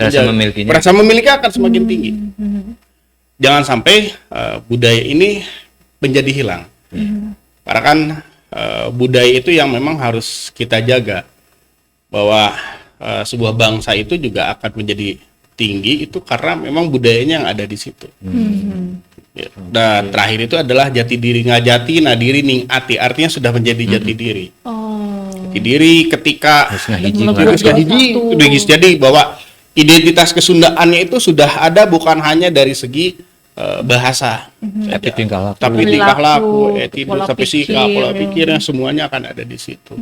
Rasa memilikinya akan semakin tinggi. Jangan sampai budaya ini menjadi hilang. Karena kan budaya itu yang memang harus kita jaga, bahwa sebuah bangsa itu juga akan menjadi tinggi itu karena memang budayanya yang ada di situ. Ya. Dan terakhir itu adalah jati diri, ngajati nadiri ning ati, artinya sudah menjadi jati diri. Jati diri ketika jadi bahwa identitas Kesundaannya itu sudah ada, bukan hanya dari segi bahasa, tapi tingkah laku, attitude, sampai sikap, pola pikirnya semuanya akan ada di situ.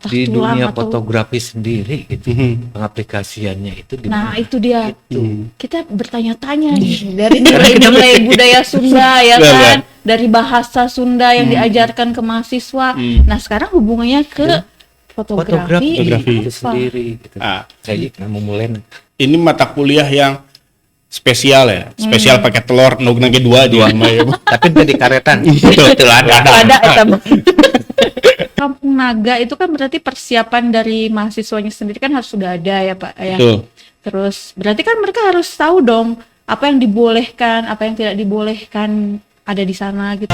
Di dunia fotografi sendiri gitu, pengaplikasiannya itu Nah, itu dia. Kita bertanya-tanya nih dari nilai budaya Sunda ya kan, dari bahasa Sunda yang diajarkan ke mahasiswa. Nah, sekarang hubungannya ke fotografi itu sendiri gitu. Kayak memulai. Ini mata kuliah yang spesial ya, spesial pakai telur nage dua aja. Tapi dari karetan. Betul ada. Kampung Naga itu kan berarti persiapan dari mahasiswanya sendiri kan harus sudah ada ya Pak ya. Betul. Terus berarti kan mereka harus tahu dong apa yang dibolehkan, apa yang tidak dibolehkan ada di sana gitu.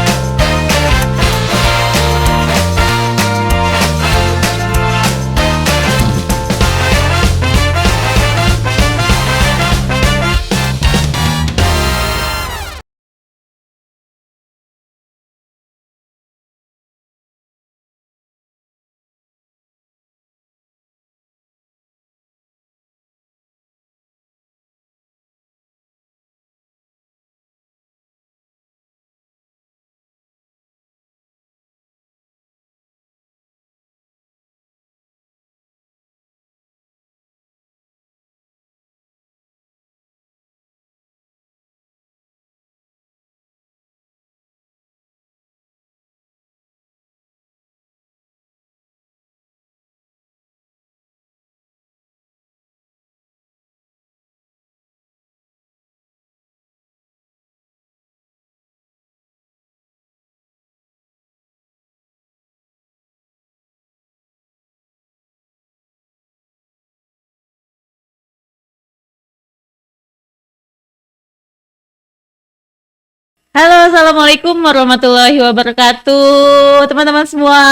Halo, assalamualaikum warahmatullahi wabarakatuh, teman-teman semua.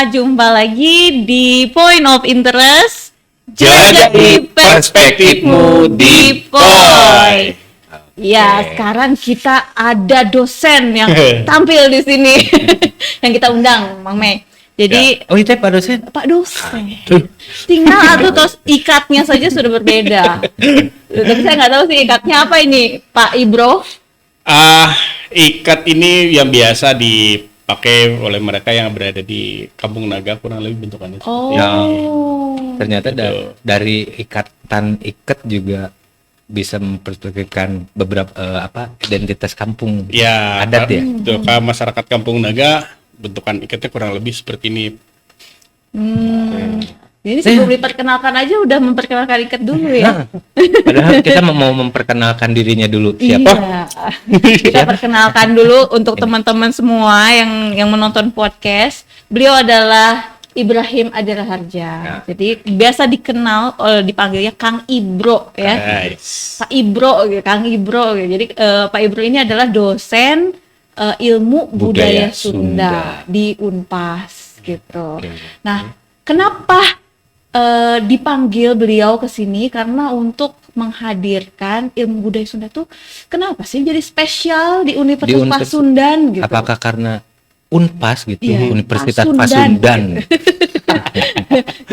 Jumpa lagi di Point of Interest. Jelajahi perspektifmu di POI. Ya, sekarang kita ada dosen yang tampil di sini, yang kita undang, Mang Mei. Jadi, Oh itu Pak dosen? Pak dosen. Tinggal atau tos ikatnya saja sudah berbeda. Tapi saya nggak tahu sih ikatnya apa ini, Pak Ibro. Ikat ini yang biasa dipakai oleh mereka yang berada di Kampung Naga, kurang lebih bentukannya. Ternyata dari ikatan ikat juga bisa memperlihatkan beberapa identitas kampung adat ya. Tuh, masyarakat Kampung Naga bentukan ikatnya kurang lebih seperti ini. Jadi sebelum diperkenalkan aja udah memperkenalkan ikat dulu ya. Padahal kita mau memperkenalkan dirinya dulu. Siapa? Iya. Kita perkenalkan dulu untuk teman-teman semua yang menonton podcast. Beliau adalah Ibrahim Adira Harja. Jadi biasa dikenal dipanggilnya Kang Ibro ya. Pak Ibro, Kang Ibro. Jadi Pak Ibro ini adalah dosen ilmu budaya Sunda di Unpas gitu. Nah, kenapa dipanggil beliau ke sini? Karena untuk menghadirkan ilmu budaya Sunda tuh kenapa sih jadi spesial di Universitas Pasundan gitu? Apakah karena Unpas gitu, Universitas Pasundan. Gitu.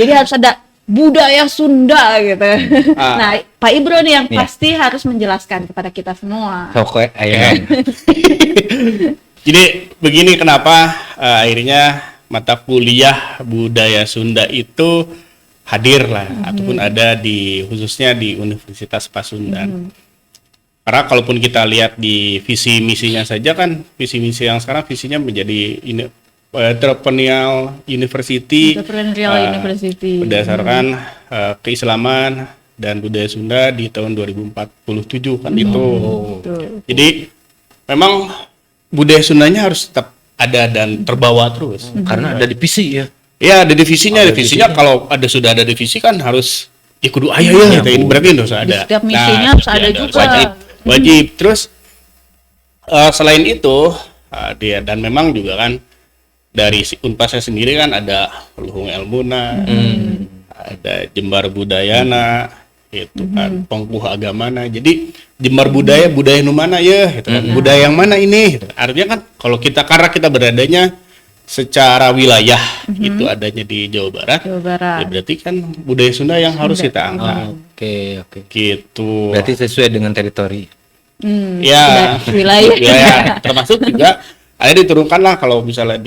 Jadi harus ada budaya Sunda gitu. Nah, Pak Ibro nih yang pasti harus menjelaskan kepada kita semua. Jadi begini, kenapa akhirnya mata kuliah budaya Sunda itu hadir lah, ataupun ada khususnya di Universitas Pasundan. Karena kalaupun kita lihat di visi misinya saja kan, visi misi yang sekarang visinya menjadi entrepreneurial university, berdasarkan keislaman dan budaya Sunda di tahun 2047 kan itu. Jadi memang budaya Sundanya harus tetap ada dan terbawa terus. Karena ada divisi ya. Ya, ada divisinya. Divisinya kalau sudah ada divisi kan harus ya kudu aya ya, gitu. Ini berarti harus Di ada. setiap misinya harus ada juga. Wajib. Terus selain itu dia dan memang juga kan dari si Unpasnya sendiri kan ada Luhung Elmuna, ada Jembar Budayana, gitu kan, Pengpuh Agamana. Jadi Jembar budaya nu mana ya, gitu kan. Budaya yang mana ini? Gitu. Artinya kan kalau karena kita beradanya secara wilayah itu adanya di Jawa Barat, ya berarti kan budaya Sunda yang harus kita angkat. Oke. Gitu. Berarti sesuai dengan teritori. Ya, wilayah. termasuk juga akhirnya diturunkan lah kalau misalnya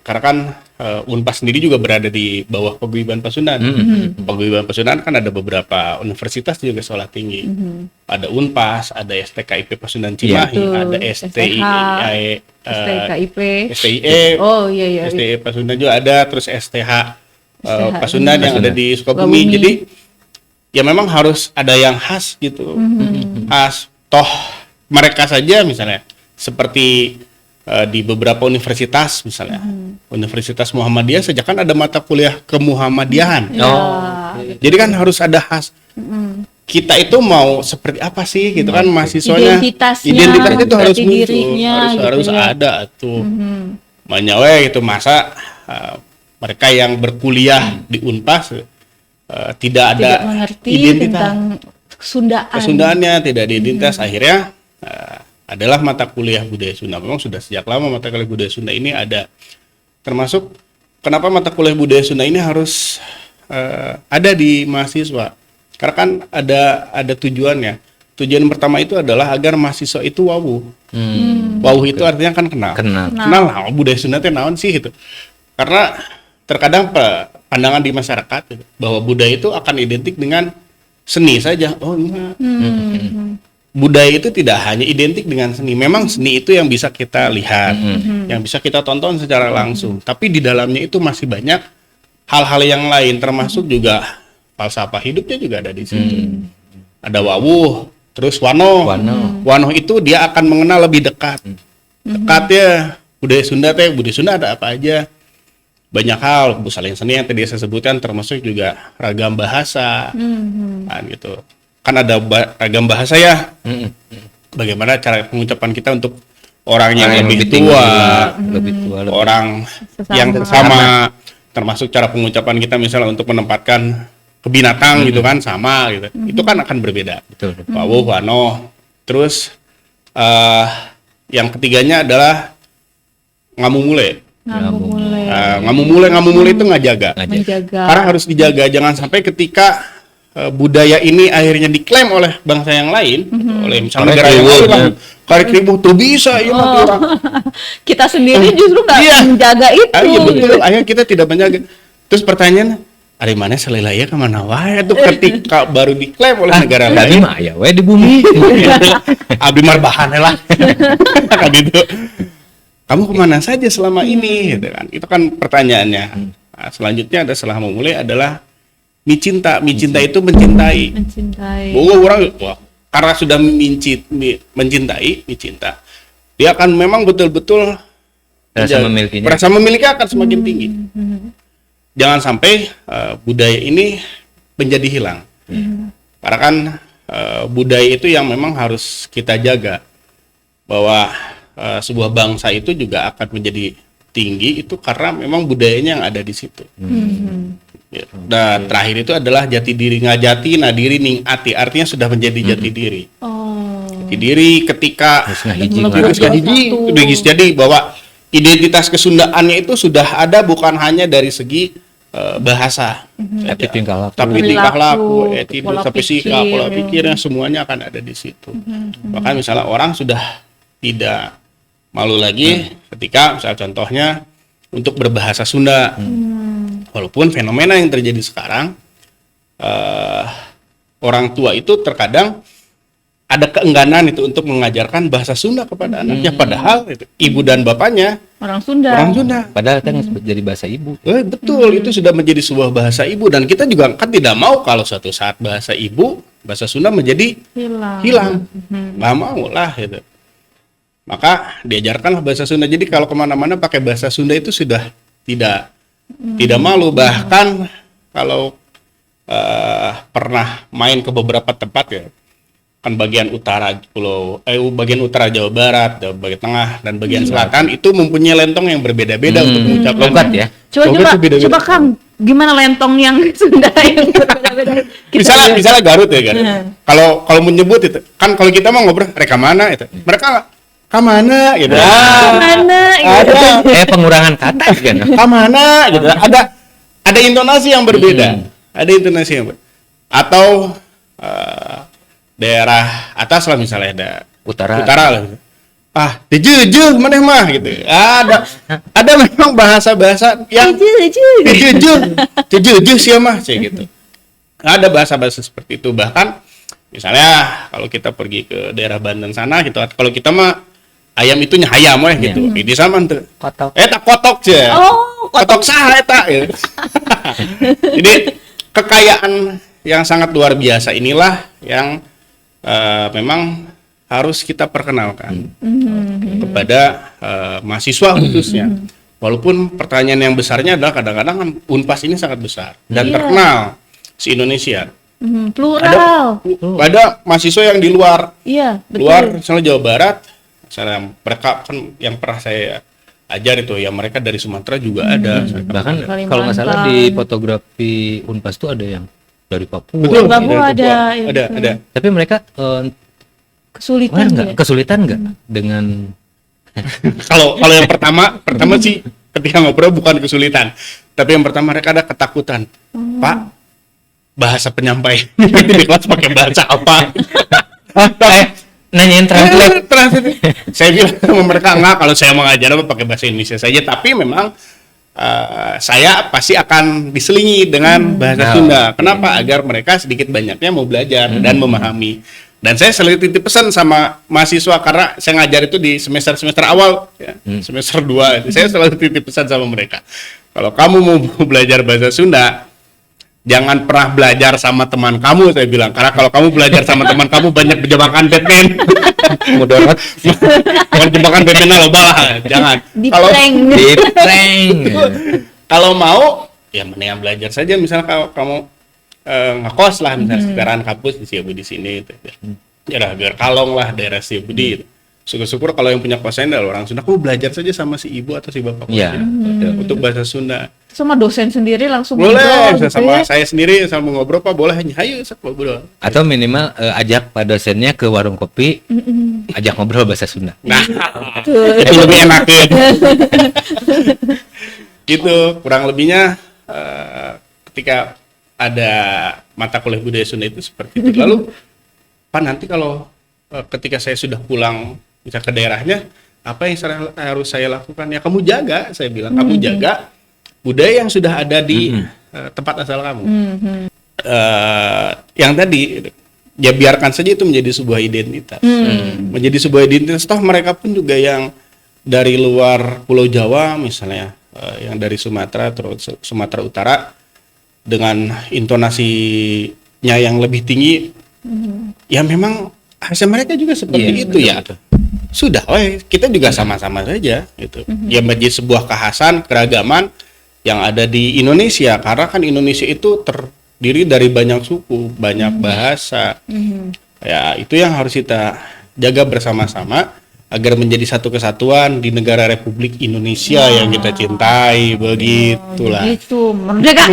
karena kan Unpas sendiri juga berada di bawah Paguyuban Pasundan. Paguyuban Pasundan kan ada beberapa universitas juga sekolah tinggi. Ada Unpas, ada STKIP Pasundan Cimahi, ada STIE, Oh iya. STIE Pasundan juga ada, terus STH Pasundan yang ada di Sukabumi. Jadi ya memang harus ada yang khas gitu. Khas. Toh mereka saja misalnya seperti di beberapa universitas misalnya, Universitas Muhammadiyah sejak kan ada mata kuliah kemuhammadiyahan. Jadi kan harus ada khas. Kita itu mau seperti apa sih gitu kan mahasiswanya. Identitasnya itu harus muncul, harus gitu ada tuh. Manyawe gitu masa mereka yang berkuliah di Unpas tidak mengerti identitas tentang Kesundaannya, tidak ada identitas. Akhirnya adalah mata kuliah budaya Sunda. Memang sudah sejak lama mata kuliah budaya Sunda ini ada. Termasuk kenapa mata kuliah budaya Sunda ini harus ada di mahasiswa. Karena kan ada tujuannya. Tujuan pertama itu adalah agar mahasiswa itu wawuh. Wawuh itu artinya kan kenal lah budaya Sunda itu naon sih gitu. Karena terkadang pandangan di masyarakat gitu, bahwa budaya itu akan identik dengan seni saja. Oh enggak. Budaya itu tidak hanya identik dengan seni. Memang seni itu yang bisa kita lihat, yang bisa kita tonton secara langsung. Tapi di dalamnya itu masih banyak hal-hal yang lain, termasuk juga falsafah hidupnya juga ada di situ. Ada wawuh, terus wanoh. Wanoh itu dia akan mengenal lebih dekat. Dekatnya budaya Sunda ada apa aja? Banyak hal, misalnya seni yang tadi saya sebutkan, termasuk juga ragam bahasa, kan gitu. Kan ada ragam bahasa ya. Bagaimana cara pengucapan kita untuk orang yang lebih tua, orang yang sama, termasuk cara pengucapan kita misalnya untuk menempatkan ke binatang gitu kan sama gitu. Itu kan akan berbeda. Wawuh, wanoh. Terus yang ketiganya adalah ngamumule. Ngamumule itu menjaga. Karena harus dijaga, jangan sampai ketika budaya ini akhirnya diklaim oleh bangsa yang lain, oleh misalnya negara yang lain, Karek ribuh tuh bisa ya mati orang. Kita sendiri justru nggak menjaga itu. Betul. Akhirnya kita tidak menjaga. Terus pertanyaan, ari mana selelaya kemana wae itu ketika baru diklaim oleh negara lain. Mah ya wae di bumi. Abdi marbahan lah. Kan itu. Kamu kemana saja selama ini, gitu kan? Itu kan pertanyaannya. Nah, selanjutnya ada setelah memulai adalah micinta. Micinta itu mencintai. Bahwa orang karena sudah mencintai, dia akan memang betul-betul rasa memiliki akan semakin tinggi. Jangan sampai budaya ini menjadi hilang. Karena kan budaya itu yang memang harus kita jaga. Bahwa sebuah bangsa itu juga akan menjadi tinggi itu karena memang budayanya yang ada di situ. Dan terakhir itu adalah jati diri, ngajati nadiri ning ati, artinya sudah menjadi jati diri. Jati diri ketika jadi bahwa identitas kesundaannya itu sudah ada bukan hanya dari segi bahasa, tapi tingkah laku, sampai sikap, pola pikirnya semuanya akan ada di situ. Bahkan misalnya orang sudah tidak malu lagi ketika misalnya contohnya untuk berbahasa Sunda. Walaupun fenomena yang terjadi sekarang orang tua itu terkadang ada keengganan itu untuk mengajarkan bahasa Sunda kepada anaknya, padahal itu, ibu dan bapaknya orang Sunda. Padahal kan jadi bahasa ibu. Betul, itu sudah menjadi sebuah bahasa ibu dan kita juga kan tidak mau kalau suatu saat bahasa ibu, bahasa Sunda menjadi hilang. Nggak mau lah gitu. Maka diajarkanlah bahasa Sunda. Jadi kalau kemana-mana pakai bahasa Sunda itu sudah tidak malu. Bahkan kalau pernah main ke beberapa tempat ya, kan bagian utara bagian utara Jawa Barat, bagian tengah dan bagian selatan itu mempunyai lentong yang berbeda-beda untuk mengucapkan logat ya. Coba Kang, gimana lentong yang Sunda yang berbeda-beda? Misalnya Garut ya Garut. Kalau menyebut itu kan, kalau kita mau ngobrol reka mana itu, mereka kamana gitu. Kamana gitu. Ada Pengurangan kata kan. kamana gitu. Ada intonasi yang berbeda. Ada intonasi yang berbeda. Atau daerah atas lah misalnya ada Utara lah. Dijujuh maneh mah gitu. Ada memang bahasa-bahasa yang dijujuh sih mah sih gitu. Ada bahasa-bahasa seperti itu. Bahkan misalnya kalau kita pergi ke daerah Banten sana gitu, kalau kita mah ayam itu nyahayam gitu. Di sama tuh. kotok. Tak kotok sih. Kotok sah eta ya. Jadi kekayaan yang sangat luar biasa inilah yang memang harus kita perkenalkan kepada mahasiswa khususnya. Walaupun pertanyaan yang besarnya adalah kadang-kadang kan Unpas ini sangat besar dan terkenal se-Indonesia. Plural. Ada mahasiswa yang di luar, Iya, betul. luar misalnya Jawa Barat, misalnya mereka kan yang pernah saya ajar itu ya, mereka dari Sumatera juga ada. Bahkan Kalimantan. kalau nggak salah di fotografi Unpas tuh ada yang dari Papua. Betul, Papua dari Papua. ada, ya, ada, betul. ada. Tapi mereka Kesulitan ya. kesulitan nggak dengan Kalau yang pertama sih ketika ngobrol bukan kesulitan, tapi yang pertama mereka ada ketakutan. Pak, bahasa penyampaian di kelas pakai bahasa apa? nanyain translate. Saya bilang sama mereka enggak, kalau saya mengajar pakai bahasa Indonesia saja, tapi memang saya pasti akan diselingi dengan bahasa Sunda. Kenapa? Agar mereka sedikit banyaknya mau belajar dan memahami. Dan saya selalu titip pesan sama mahasiswa, karena saya ngajar itu di semester awal ya, semester 2. Saya selalu titip pesan sama mereka. Kalau kamu mau belajar bahasa Sunda, jangan pernah belajar sama teman kamu, saya bilang. Karena kalau kamu belajar sama teman kamu banyak jebakan Batman. Mudarat. Bukan jebakan Batman loba lah, jangan. Di prank. Kalau mau ya mendingan belajar saja, misalnya kalau kamu ngekos lah misalnya sekitaran kampus di Setiabudi sini gitu. Ya biar Kalong lah daerah Setiabudi gitu. Syukur-syukur kalau yang punya kosan adalah orang Sunda, kamu belajar saja sama si ibu atau si bapak untuk bahasa Sunda. Sama dosen sendiri langsung Boleh, ngobrol, gitu sama ya. saya sendiri sama ngobrol Pak, boleh, hayu ngobrol. Atau minimal ajak pak dosennya ke warung kopi, ajak ngobrol bahasa Sunda. Nah, itu lebih enak ya. Gitu, kurang lebihnya ketika ada mata kuliah budaya Sunda itu seperti itu. Lalu Pak, nanti kalau ketika saya sudah pulang bisa ke daerahnya, apa yang harus saya lakukan? Ya kamu jaga, saya bilang, kamu jaga budaya yang sudah ada di tempat asal kamu. Yang tadi, ya biarkan saja itu menjadi sebuah identitas. Menjadi sebuah identitas, toh mereka pun juga yang dari luar Pulau Jawa misalnya, yang dari Sumatera, terus Sumatera Utara, dengan intonasinya yang lebih tinggi, ya memang bahasa mereka juga seperti itu ya. Sudah, kita juga sama-sama saja gitu. Ya menjadi sebuah kekhasan, keragaman yang ada di Indonesia, karena kan Indonesia itu terdiri dari banyak suku, banyak bahasa. Ya itu yang harus kita jaga bersama-sama agar menjadi satu kesatuan di negara Republik Indonesia yang kita cintai. Begitulah. Gitu, merdeka.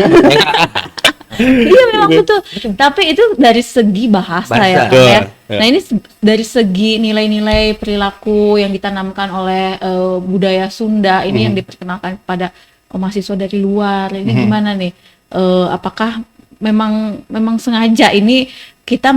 Iya memang betul. Tapi itu dari segi bahasa ya, Kang, ya. Nah ini dari segi nilai-nilai perilaku yang ditanamkan oleh budaya Sunda ini yang diperkenalkan kepada mahasiswa dari luar. Ini gimana nih? Apakah memang sengaja ini kita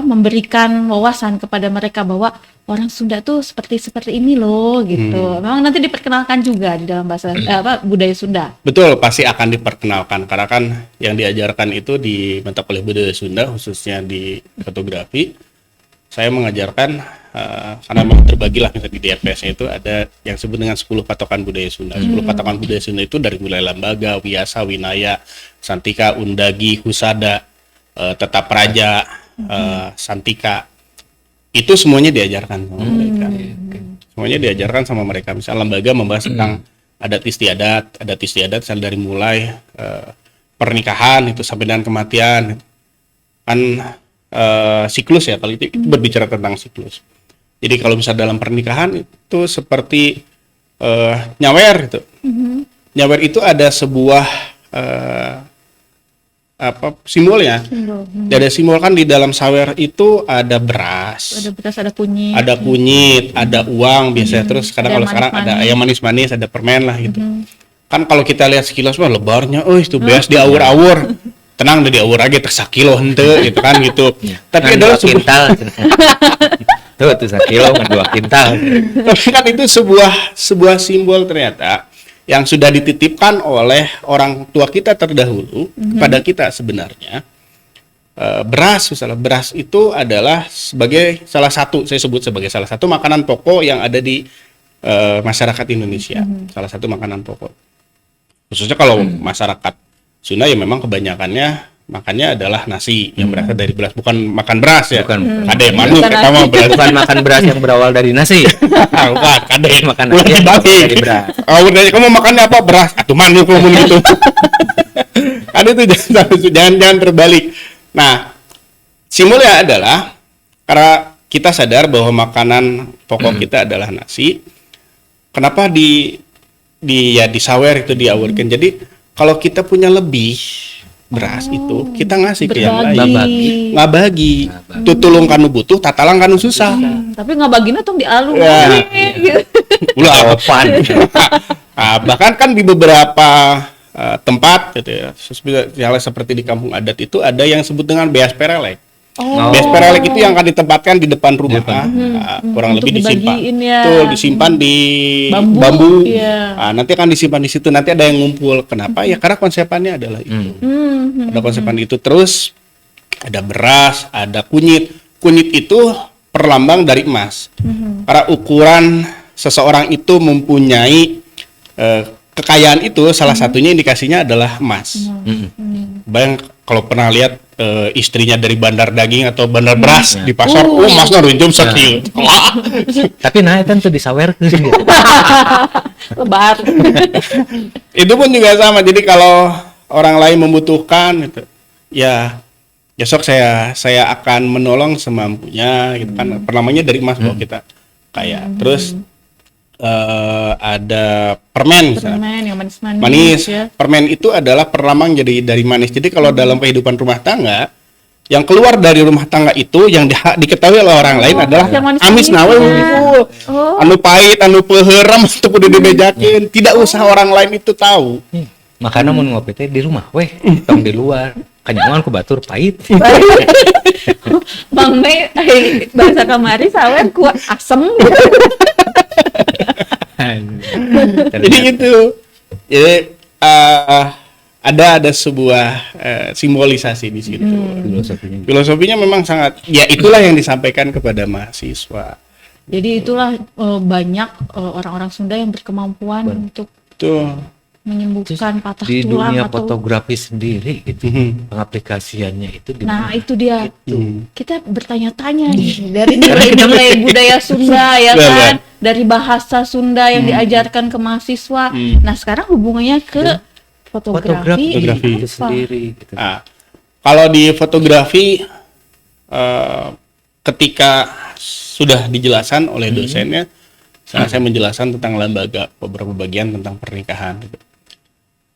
memberikan wawasan kepada mereka bahwa orang Sunda tuh seperti ini loh gitu. Memang nanti diperkenalkan juga di dalam bahasa budaya Sunda. Betul, pasti akan diperkenalkan karena kan yang diajarkan itu di mata kuliah budaya Sunda, khususnya di fotografi. Saya mengajarkan karena memang terbagilah misalnya di DFS-nya itu ada yang disebut dengan 10 patokan budaya Sunda. 10 patokan budaya Sunda itu dari mulai Lambaga, Wiyasa, Winaya, Santika, Undagi, Husada, Tetap Raja, Santika. Itu semuanya diajarkan sama mereka. Semuanya diajarkan sama mereka. Misalnya Lambaga membahas tentang adat istiadat misalnya dari mulai pernikahan itu sampai dengan kematian kan siklus ya, kalau itu berbicara tentang siklus. Jadi kalau misalnya dalam pernikahan itu seperti nyawer gitu. Nyawer itu ada sebuah simbolnya. Ada simbol kan di dalam sawer itu ada beras. Ada beras, ada kunyit. Ada kunyit, ada uang biasanya. Terus kadang Ada kalau sekarang ada manis-manis. ayam manis-manis, ada permen lah gitu. Kan kalau kita lihat sekilas mah lebarnya, itu beas diawur-awur. Tenang udah diawur aja tersak kilo hente gitu kan gitu. Tapi adalah 2 kintal. Tuh 1 kilo 2 kintal. tapi kan itu sebuah simbol ternyata yang sudah dititipkan oleh orang tua kita terdahulu kepada kita sebenarnya. Beras misalnya, beras itu adalah sebagai salah satu, saya sebut sebagai salah satu makanan pokok yang ada di masyarakat Indonesia. Salah satu makanan pokok. Khususnya kalau masyarakat Sunda ya memang kebanyakannya makannya adalah nasi yang berasal dari beras, bukan makan beras ya. Bukan. Kade manuk Bukan kita mah beras. Bukan makan beras yang berawal dari nasi. Bukan, kade Makan udah nasi yang dibagi. dari beras. Oh, udah kamu makannya apa? Beras. Atuh manuk ngomong gitu. Kan itu jangan terbalik. Nah, simbolnya adalah karena kita sadar bahwa makanan pokok kita adalah nasi. Kenapa disawer itu diawurkan. Jadi kalau kita punya lebih beras itu kita ngasih ke yang lain. Nggak bagi. Tutulung kanu butuh, tatalang kanu susah. Tapi nggak baginya tuh dialung. Ya. Gitu. Ulah Opan. bahkan kan di beberapa tempat gitu ya, misalnya seperti di kampung adat itu ada yang sebut dengan beas perelek. Beas perelek itu yang akan ditempatkan di depan rumah. Kurang Untuk lebih disimpan. dibagiin ya. Betul, disimpan di Bambu, bambu. iya. Nanti akan disimpan di situ. Nanti ada yang ngumpul. Kenapa? Ya karena konsepannya adalah itu. Ada konsepan itu. Terus ada beras, ada kunyit. Kunyit itu perlambang dari emas. Karena ukuran seseorang itu mempunyai kekayaan itu salah satunya indikasinya adalah emas. Bayang kalau pernah lihat istrinya dari bandar daging atau bandar beras di pasar, emasnya runjum sekilo. Tapi naik kan tuh disawer gitu. Lebar. Itu pun juga sama. Jadi kalau orang lain membutuhkan gitu, ya besok saya akan menolong semampunya gitu kan. Perlamanya dari emas kalau kita kaya. Terus ada permen misalnya. Permen yang manis-manis. Manis. Ya. Permen itu adalah perlambang jadi dari manis. Jadi kalau dalam kehidupan rumah tangga, yang keluar dari rumah tangga itu yang diketahui oleh orang lain adalah yang manis-manis amis nawe ya. unggul. Anu pahit, anu peuheureum teu kudu dibejakeun. Tidak usah orang lain itu tahu. Makanya mau ngopi teh di rumah, weh, tong di luar. Kanyangan ku batur pahit. Bang Mei, bahasa kamari sawer kuat asem. Jadi gitu. Jadi ada sebuah simbolisasi di situ. Filosofinya memang sangat, ya itulah yang disampaikan kepada mahasiswa. Jadi itulah banyak orang-orang Sunda yang berkemampuan untuk Tuh. menyembuhkan patah Di tulang dunia atau fotografi sendiri gitu, pengaplikasiannya itu Nah, gimana? itu dia. Hmm. Kita bertanya-tanya nih dari nilai-nilai budaya Sunda ya Betul, kan, dari bahasa Sunda yang diajarkan ke mahasiswa. Nah, sekarang hubungannya ke fotografi Fotografi apa? itu sendiri gitu. Nah, kalau di fotografi ketika sudah dijelaskan oleh dosennya, saya menjelaskan tentang lembaga, beberapa bagian tentang pernikahan. Gitu.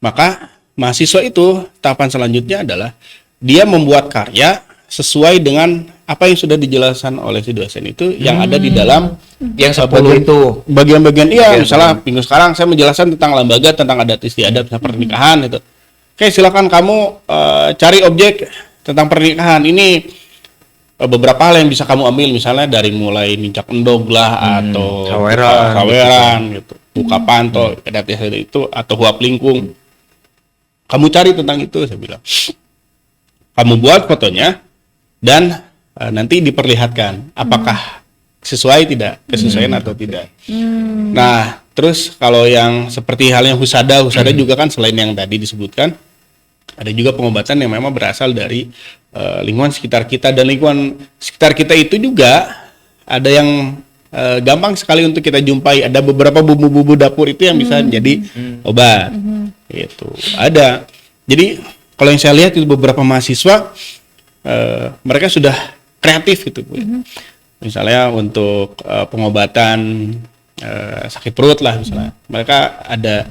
Maka mahasiswa itu tahapan selanjutnya adalah dia membuat karya sesuai dengan apa yang sudah dijelaskan oleh si dosen itu yang ada di dalam yang 10 itu bagian-bagian Bagian. misalnya minggu sekarang saya menjelaskan tentang lembaga, tentang adat istiadat, tentang pernikahan itu. Oke, silakan kamu cari objek tentang pernikahan ini, beberapa hal yang bisa kamu ambil misalnya dari mulai mincak endog lah atau saweran gitu, buka panto, adat istiadat itu atau huap lingkung. Kamu cari tentang itu, saya bilang. Kamu buat fotonya dan nanti diperlihatkan apakah sesuai tidak, kesesuaian atau tidak. Nah, terus kalau yang seperti hal yang husada juga kan selain yang tadi disebutkan, ada juga pengobatan yang memang berasal dari lingkungan sekitar kita, dan lingkungan sekitar kita itu juga ada yang gampang sekali untuk kita jumpai. Ada beberapa bumbu-bumbu dapur itu yang bisa menjadi obat. Itu ada. Jadi kalau yang saya lihat itu beberapa mahasiswa mereka sudah kreatif gitu Bu. Misalnya untuk pengobatan sakit perut lah misalnya. Mereka ada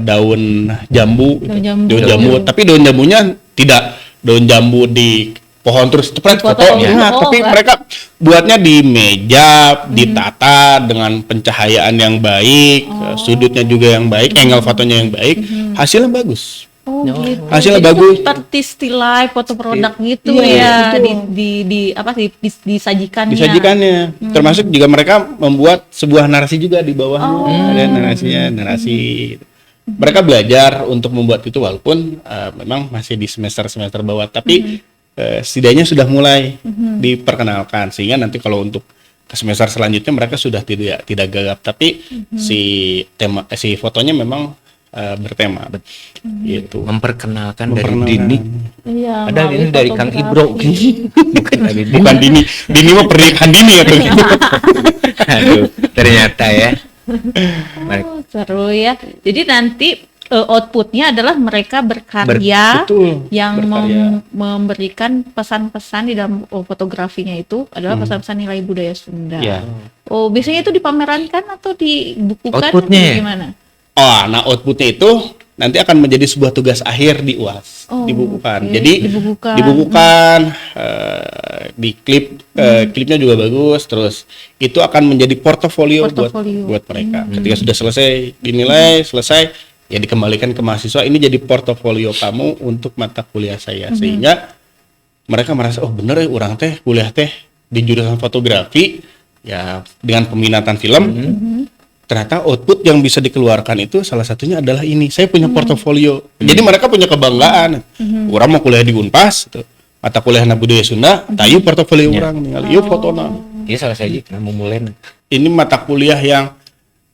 daun jambu, daun jambu, tapi daun jambunya tidak daun jambu di pohon terus cepet foto. Tapi mereka buatnya di meja, ditata dengan pencahayaan yang baik, sudutnya juga yang baik, angle fotonya yang baik, hasilnya bagus. Oh, gitu. Hasilnya Jadi bagus. seperti still life foto produk gitu ya, di apa sih disajikannya. Disajikannya, termasuk juga mereka membuat sebuah narasi juga di bawahnya, ada narasi. Mereka belajar untuk membuat itu walaupun memang masih di semester bawah, tapi setidaknya sudah mulai diperkenalkan sehingga nanti kalau untuk ke semester selanjutnya mereka sudah tidak gagap, tapi si fotonya memang bertema gitu. Memperkenalkan dari dini. Iya, Ada ini dari Kang Ibro. Bukan dini mah pernikahan dini ya. Aduh, ternyata ya. Oh, seru ya. Jadi nanti outputnya adalah mereka berkarya Betul, yang berkarya. memberikan pesan-pesan di dalam fotografinya itu adalah pesan-pesan nilai budaya Sunda. Ya. Oh, biasanya itu dipamerankan atau dibukukan Outputnya atau ya? gimana? Nah outputnya itu nanti akan menjadi sebuah tugas akhir di UAS, dibukukan. oke. Jadi dibukukan, di klipnya juga bagus. Terus itu akan menjadi portofolio. buat mereka. Ketika sudah selesai dinilai, ya dikembalikan ke mahasiswa. Ini jadi portofolio kamu untuk mata kuliah saya, sehingga mereka merasa oh bener ya orang teh kuliah teh di jurusan fotografi ya dengan peminatan film. Ternyata output yang bisa dikeluarkan itu salah satunya adalah ini. Saya punya portofolio. Jadi mereka punya kebanggaan. Orang mau kuliah di Unpas, mata kuliah budaya Sunda, tayu portofolio orang tinggal yuk fotona. Iya salah saja kamu mulai. Ini mata kuliah yang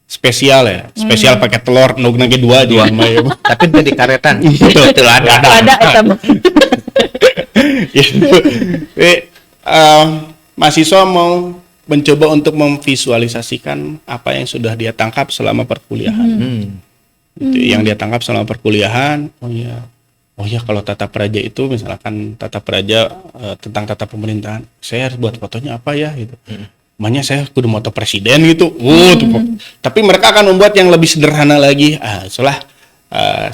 spesial ya. Spesial pakai telur nugna ge dua aja mah ya. Tapi tadi karetan. Betul ada. Gitu. Mahasiswa mau mencoba untuk memvisualisasikan apa yang sudah dia tangkap selama perkuliahan. Itu yang dia tangkap selama perkuliahan. Oh ya kalau tata praja itu misalkan tata praja tentang tata pemerintahan, saya harus buat fotonya apa ya gitu. Makanya saya kudu moto presiden gitu. Tapi mereka akan membuat yang lebih sederhana lagi.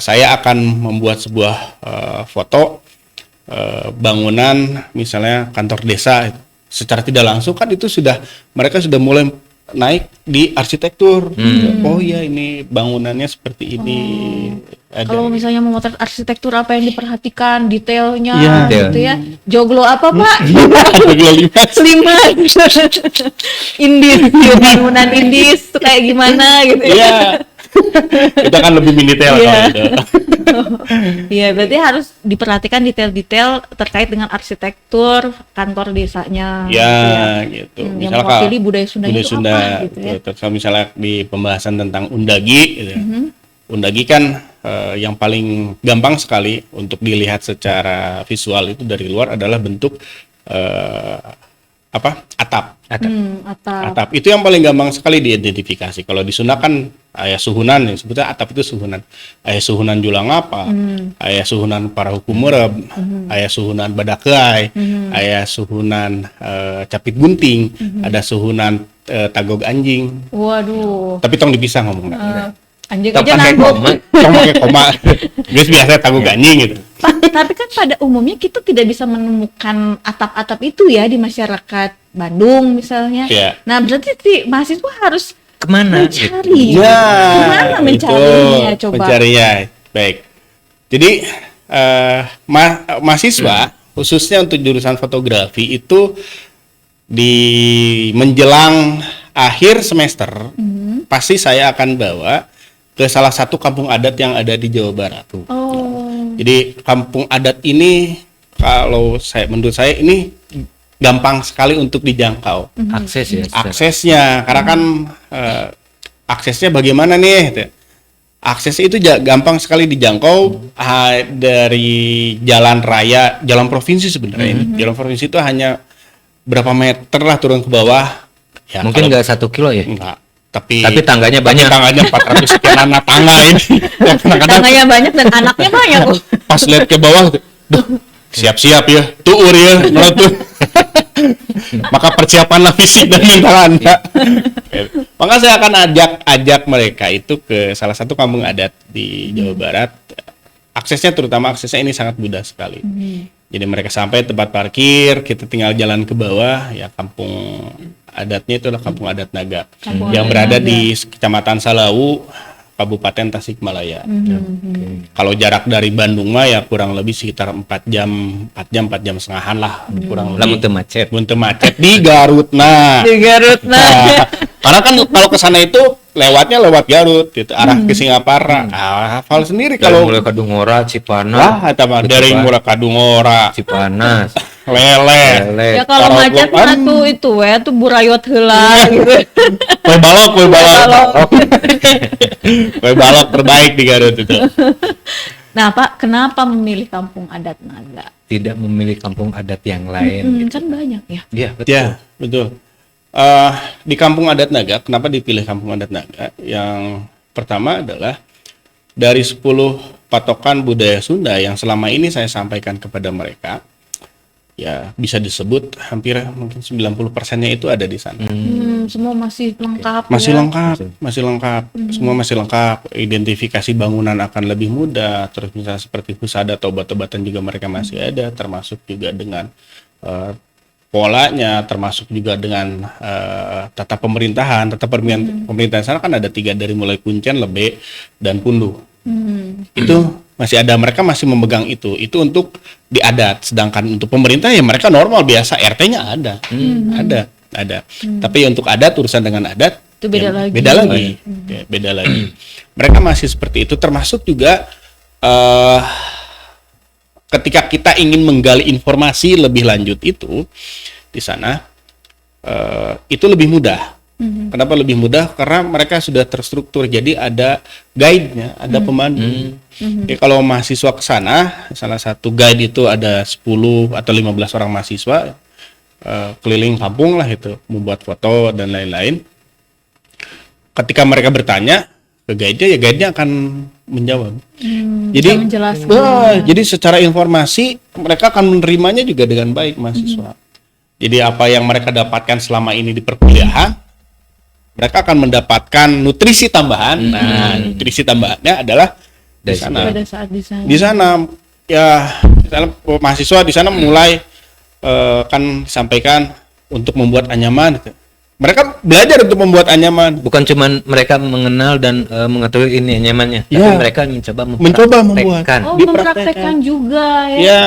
Saya akan membuat sebuah foto bangunan misalnya kantor desa. Secara tidak langsung kan itu mereka sudah mulai naik di arsitektur. Oh ya ini bangunannya seperti ini. Kalau misalnya memotret arsitektur apa yang diperhatikan detailnya Iya. gitu ya. Joglo apa Pak? Limas. Indis, bangunan Indis tuh kayak gimana gitu ya. Iya. Kita kan lebih mendetail kalau itu. Iya, berarti harus diperhatikan detail-detail terkait dengan arsitektur kantor desanya. Gitu. Yang Misalnya mewakili budaya Sunda itu Sunda, apa gitu ya. terus kalau misalnya di pembahasan tentang undagi gitu ya. Undagi kan yang paling gampang sekali untuk dilihat secara visual itu dari luar adalah bentuk atap. Atap itu yang paling gampang sekali diidentifikasi. Kalau di Sunda kan aya suhunan, yang sebutnya atap itu suhunan. Aya suhunan julang apa, aya suhunan para hukum murab, aya suhunan badakai, aya suhunan capit gunting, ada suhunan tagog anjing. Waduh. Tapi tong dipisah ngomongnya. Anjing Tong aja pakai nanggung. koma. Tong pakai koma. Biasa tagog anjing gitu. Tapi kan pada umumnya kita tidak bisa menemukan atap-atap itu ya di masyarakat Bandung misalnya. Iya. Nah, berarti si mahasiswa harus Kemana? mencari. Ya, Gimana mencarinya itu coba? mencarinya. Baik. Jadi mahasiswa khususnya untuk jurusan fotografi itu di menjelang akhir semester pasti saya akan bawa ke salah satu kampung adat yang ada di Jawa Barat. Oh. Jadi kampung adat ini menurut saya ini gampang sekali untuk dijangkau. Akses ya. Aksesnya karena kan aksesnya bagaimana nih gitu. Aksesnya itu gampang sekali dijangkau dari jalan raya, jalan provinsi sebenarnya ini. Jalan provinsi itu hanya berapa meter lah turun ke bawah ya. Mungkin nggak 1 kilo ya. Enggak Tapi tangganya banyak. Tangganya 400 sekian anak tangga ini. Yang kadang-kadang Tangganya banyak dan anaknya banyak. pas lihat ke bawah, duh, siap-siap ya, tuur ya, tuh. Maka persiapanlah fisik dan mental Anda. Maka saya akan ajak mereka itu ke salah satu kampung adat di Jawa Barat. Terutama aksesnya ini sangat mudah sekali. Jadi mereka sampai tempat parkir, kita tinggal jalan ke bawah, ya kampung adatnya itu adalah Kampung Adat Naga yang berada di Kecamatan Salawu, Kabupaten Tasikmalaya. Kalau jarak dari Bandung mah ya kurang lebih sekitar 4 jam setengahan lah, kurang Lamun lebih. teu macet. Buntu macet di Garut. Di Garut. Nah, karena kan kalau ke sana itu lewatnya lewat Garut gitu, arah ke Singapura. Hafal sendiri Kalau kalau mulai Kadungora, Cipanas, wah eta mah dari mulai Kadungora, Cipanas, Lele. Ya kalau Kalau macet belum- mah tuh itu tuh burayot heula gitu. Kue balok. Kue balok terbaik di Garut itu. Nah, Pak, kenapa memilih Kampung Adat Naga? tidak memilih kampung adat yang lain. Kan banyak ya. Iya, betul. Ya, betul. Di Kampung Adat Naga, kenapa dipilih Kampung Adat Naga? Yang pertama adalah dari 10 patokan budaya Sunda yang selama ini saya sampaikan kepada mereka, ya bisa disebut hampir mungkin 90%-nya itu ada di sana. Semua masih lengkap. Masih ya. lengkap, semua masih lengkap. Identifikasi bangunan akan lebih mudah. Terus misalnya seperti pusada atau obat-obatan juga mereka masih ada, termasuk juga dengan polanya, termasuk juga dengan tata pemerintahan. Pemerintahan sana kan ada 3, dari mulai kuncen, lebe, dan punduh. Itu masih ada, mereka masih memegang itu untuk di adat. Sedangkan untuk pemerintah ya mereka normal biasa, RT-nya ada. Ada. Tapi untuk adat, urusan dengan adat Itu beda ya, lagi. beda lagi. Mereka masih seperti itu, termasuk juga ketika kita ingin menggali informasi lebih lanjut itu di sana itu lebih mudah. Kenapa lebih mudah? Karena mereka sudah terstruktur, jadi ada guide-nya, ada pemandu. Jadi kalau mahasiswa ke sana, salah satu guide itu ada 10 atau 15 orang mahasiswa keliling kampung lah itu, membuat foto dan lain-lain. Ketika mereka bertanya ke guide-nya, ya guide-nya akan menjawab. Jadi menjelaskan. jadi secara informasi mereka akan menerimanya juga dengan baik mahasiswa. Jadi apa yang mereka dapatkan selama ini di perkuliahan, mereka akan mendapatkan nutrisi tambahan. Nah, nutrisi tambahannya adalah di sana. Pada saat di sana. Di sana ya misalnya mahasiswa di sana mulai kan sampaikan untuk membuat anyaman gitu. Mereka belajar untuk membuat anyaman. Bukan cuman mereka mengenal dan mengetahui ini nyamannya, tapi Ya. mereka mencoba membuat. mempraktekkan. Oh, Dipraktekkan. mempraktekkan juga ya. Ya,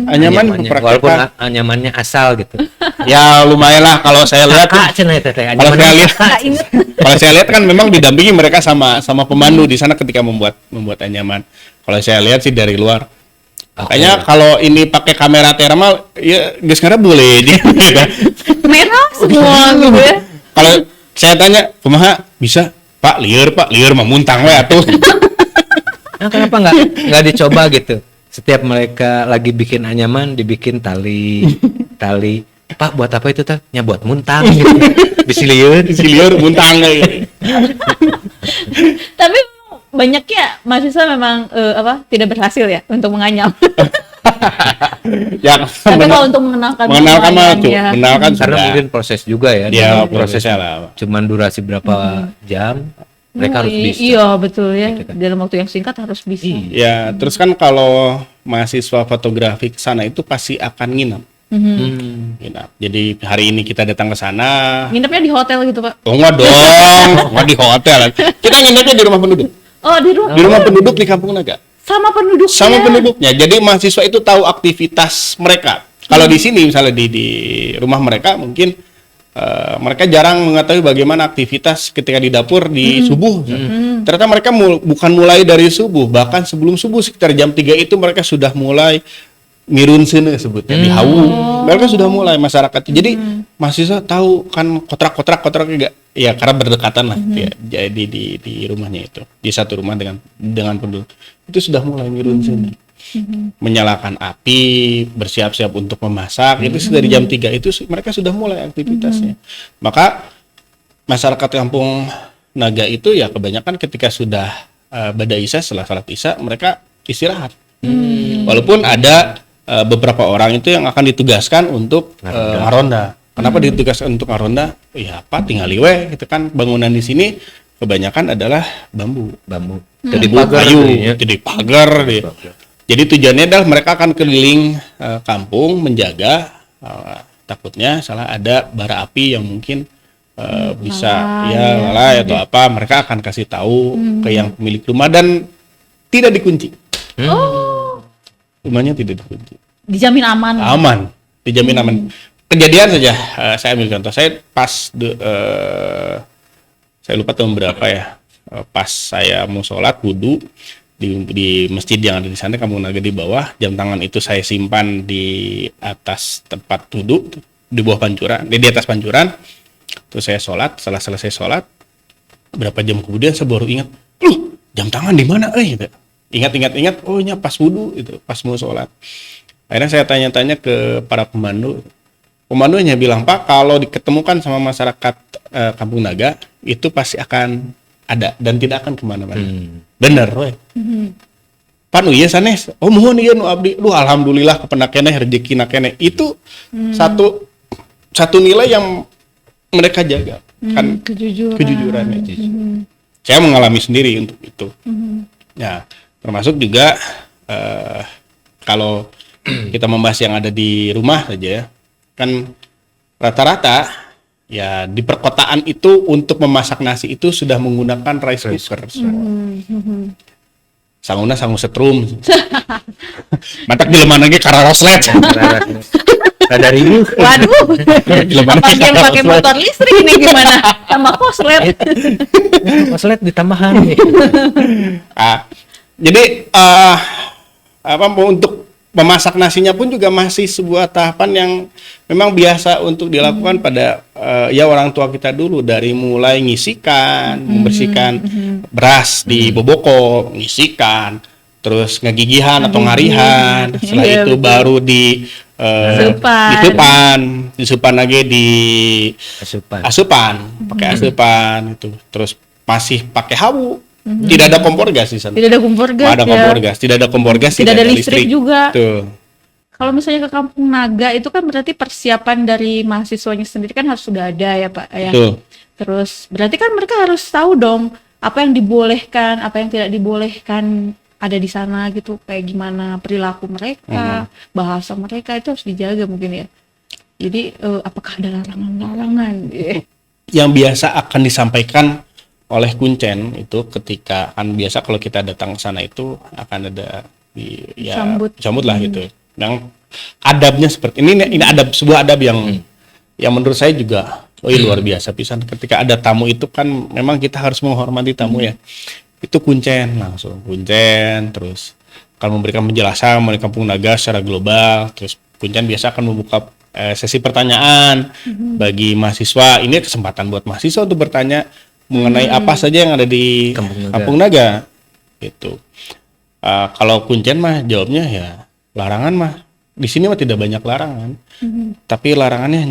anyaman Anyamannya. Walaupun mempraktekkan. anyamannya asal gitu. Ya lumayan lah kalau saya lihat. Kakak cenah eta teh. Kalau saya lihat, Nggak inget. kalau saya lihat kan memang didampingi mereka sama pemandu di sana ketika membuat anyaman. Kalau saya lihat sih dari luar. Kayaknya kalau ini pakai kamera thermal, ya geus ngara boleh. Merah semua gitu ya. Kalau saya tanya, kumaha bisa? Pak, lieur mah muntang we atuh. Nah, kenapa nggak dicoba gitu? Setiap mereka lagi bikin anyaman, dibikin tali. Pak, buat apa itu teh? Ya buat muntang gitu. Bisi lieur. Si lieur muntang kayak gitu. Tapi banyaknya mahasiswa memang tidak berhasil ya untuk menganyam. Ya, Tapi kalau untuk mengenalkan mah semuanya, mengenalkan Karena sudah. mungkin proses juga ya. Ya, Dan prosesnya lah. cuman durasi berapa jam, mereka harus bisa. Iya betul ya. Gitu kan. Dalam waktu yang singkat harus bisa. Ya, terus kan kalau mahasiswa fotografi ke sana itu pasti akan nginep. Nginep. Jadi hari ini kita datang ke sana. Nginepnya di hotel gitu Pak. Oh enggak dong, enggak di hotel. Kita nginepnya di rumah penduduk. Oh di rumah. Di rumah penduduk di Kampung Naga. Sama penduduknya. Sama penduduknya. Jadi mahasiswa itu tahu aktivitas mereka. Kalau di sini misalnya di rumah mereka mungkin mereka jarang mengetahui bagaimana aktivitas ketika di dapur di subuh. Ternyata mereka bukan mulai dari subuh, bahkan sebelum subuh sekitar jam 3 itu mereka sudah mulai mirun sini sebutnya di hawu. Mereka sudah mulai masyarakat. Jadi mahasiswa tahu kan kontrak enggak ya karena berdekatan lah ya. Jadi di rumahnya itu, di satu rumah dengan penduduk. Itu sudah mulai mirun sini. Menyalakan api, bersiap-siap untuk memasak. Itu sudah di jam 3 itu mereka sudah mulai aktivitasnya. Maka masyarakat Kampung Naga itu ya kebanyakan ketika sudah Bada Isya, setelah salat Isya mereka istirahat. Walaupun ada beberapa orang itu yang akan ditugaskan untuk ngaronda. Kenapa ditugaskan untuk ngaronda? Ya apa, tinggal liwe gitu kan. Bangunan di sini kebanyakan adalah bambu. Jadi Kayu, jadi pagar. Jadi tujuannya adalah mereka akan keliling kampung menjaga, takutnya salah ada bara api yang mungkin bisa lalai atau apa, mereka akan kasih tahu ke yang pemilik rumah dan tidak dikunci. Rumahnya tidak dikunci. Dijamin aman. Aman, dijamin aman. Kejadian saja, saya ambil contoh. Saya pas saya lupa tahun berapa ya. Pas saya mau sholat wudu di masjid yang ada di sana, Kampung Naga di bawah, jam tangan itu saya simpan di atas tempat wudu di bawah pancuran, di atas pancuran. Terus saya sholat, setelah selesai sholat, berapa jam kemudian saya baru ingat, jam tangan di mana? Gitu. Ingat, oh ini pas wudu itu, pas mau sholat. Akhirnya saya tanya-tanya ke para pemandu. Pemandunya bilang, Pak, kalau diketemukan sama masyarakat Kampung Naga, itu pasti akan ada dan tidak akan kemana-mana. Bener, we. Pak, nu ieu sanes. Oh, mohon ieu nu abdi. Duh, alhamdulillah kepenak keneh rezekina keneh. Itu satu nilai yang mereka jaga, kan kejujuran. Saya mengalami sendiri untuk itu. Ya, termasuk juga kalau kita membahas yang ada di rumah saja ya, kan rata-rata ya di perkotaan itu untuk memasak nasi itu sudah menggunakan rice cooker. Sanguna sangu setrum. Mantak jelema ge kararoslet. Dari itu. Waduh. Apalagi yang pakai motor listrik ini gimana? Sama koslet. Koslet ditambahan. Jadi untuk memasak nasinya pun juga masih sebuah tahapan yang memang biasa untuk dilakukan pada ya orang tua kita dulu, dari mulai ngisikan, membersihkan beras di boboko, ngisikan, terus ngegigihan atau ngarihan, setelah itu baru disupan lagi di asupan, pakai asupan itu, terus masih pakai hawu. Tidak ada kompor gas di sana. Tidak ada kompor gas, tidak ada listrik juga. Tuh. Kalau misalnya ke Kampung Naga itu kan berarti persiapan dari mahasiswanya sendiri kan harus sudah ada ya, Pak ya. Tuh. Terus berarti kan mereka harus tahu dong apa yang dibolehkan, apa yang tidak dibolehkan ada di sana gitu, kayak gimana perilaku mereka, bahasa mereka itu harus dijaga mungkin ya. Jadi apakah ada larangan-larangan? Yang biasa akan disampaikan oleh Kuncen itu ketika kan biasa kalau kita datang ke sana itu akan ada sambut lah gitu. Yang adabnya seperti ini adab, sebuah adab yang menurut saya juga luar biasa pisan. Ketika ada tamu itu kan memang kita harus menghormati tamu ya. Itu Kuncen terus kalau memberikan penjelasan mengenai Kampung Naga secara global, terus Kuncen biasa akan membuka sesi pertanyaan bagi mahasiswa. Ini kesempatan buat mahasiswa untuk bertanya mengenai apa saja yang ada di Kampung Naga gitu. Kalau Kuncen mah jawabnya ya larangan mah di sini mah tidak banyak larangan, tapi larangannya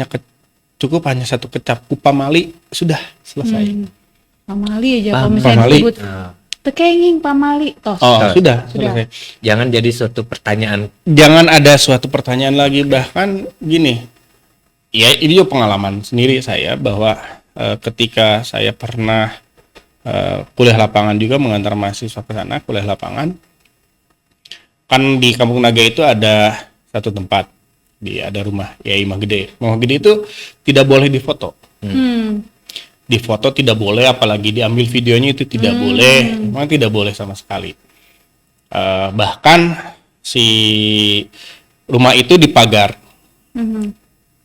cukup hanya satu kecap Pamali, sudah selesai. Pamali aja kalau misalnya disebut tekenging Pamali toh. Sudah selesai. Jangan jadi suatu pertanyaan. Jangan ada suatu pertanyaan lagi, bahkan gini. Ya ini juga pengalaman sendiri saya bahwa ketika saya pernah kuliah lapangan juga mengantar mahasiswa ke sana kuliah lapangan, kan di Kampung Naga itu ada satu tempat, ada rumah Yai Mah Gede. Mah Gede itu tidak boleh difoto. Difoto tidak boleh, apalagi diambil videonya itu tidak boleh. Memang tidak boleh sama sekali. Bahkan si rumah itu dipagar.